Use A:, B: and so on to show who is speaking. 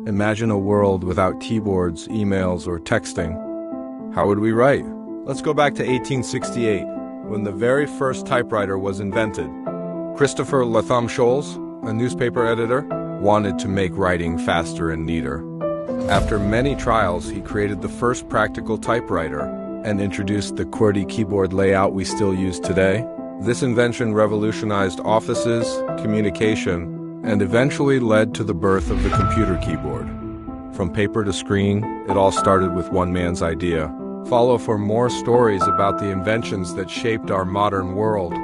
A: Imagine a world without keyboards, emails, or texting. How would we write? Let's go back to 1868, when the very first typewriter was invented. Christopher Latham Scholes, a newspaper editor, wanted to make writing faster and neater. After many trials, he created the first practical typewriter and introduced the QWERTY keyboard layout we still use today. This invention revolutionized offices, communication, and eventually led to the birth of the computer keyboard. From paper to screen, it all started with one man's idea. Follow for more stories about the inventions that shaped our modern world.